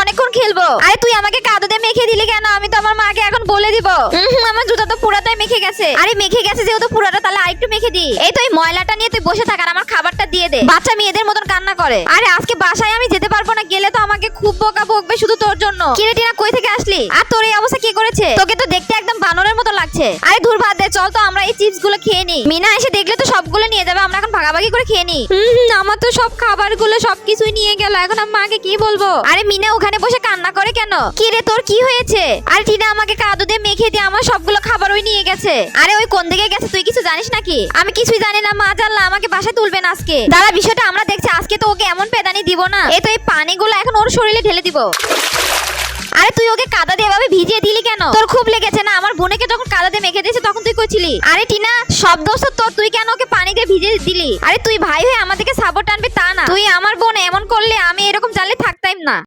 অনেকক্ষণ খেলবো। আরে তুই আমাকে কাদো দিয়ে মেখে দিলি কেন? আমি তো আমার মাকে এখন বলে দিব। আমার জুতা তো পুরাটাই মেখে গেছে। আরে মেখে গেছে যেহেতু পুরাটা, তাহলে আরেকটু মেখে দি। এই তো এই ময়লাটা নিয়ে তুই বসে থাক আর আমার খাবারটা দিয়ে দে। বাচ্চা মেয়েদের মতন কান্না করে। আরে আজকে বাসায় আমি যেতে পারবো না, গেলে তো আমাকে খুব বকা বকবে শুধু তোর জন্য। কিরে টিনা, কই থেকে আসলি? আর তোর এই অবস্থা কি করেছে? তোকে তো দেখতে একদম বানরের মতো লাগছে। আরে ধুর বাদ দে, চল তো আমরা এই চিপস গুলো খেয়ে নি। মিনা এসে দেখলে তো সবগুলো নিয়ে যাবে, আমরা এখন ভাগাভাগি করে খেয়ে নি। আমার তো সব খাবারগুলো সবকিছুই নিয়ে গেল, এখন আমি মাকে কি বলবো? আরে মিনা ওখানে বসে কান্না করে কেন? কি রে তোর কি হয়েছে? আরে টিনা আমাকে কাদো দিয়ে মেখে দিয়ে আমার সবগুলো খাবার ওই নিয়ে গেছে। আরে ওই কোন দিকে গেছে তুই কিছু জানিস নাকি? আমি কিছুই জানি না, মা জানলা আমাকে বাসায় তুলবেন আজকে। দাঁড়া, বিষয়টা আমরা দেখছি। আজকে তো ওকে এমন পেদানি দিব না, এই তো এই পানিগুলো এখন ওর শরীরে ঢেলে দিব। আরে তুই ওকে কাদা দিয়ে এভাবে ভিজিয়ে দিলি কেন? তোর খুব লেগেছে না? আমার বোনকে যখন কাদা দিয়ে মেখে দিয়েছে তখন তুই কইছিলি। আরে টিনা, সব দোষ তো তোর, তুই কেন ওকে পানি দিয়ে ভিজিয়ে দিলি? আরে তুই ভাই হয়ে আমাদেরকে সাপোর্ট আনবি তা না, তুই আমার বোন এমন করলে আমি এরকম জানলে থাকতাম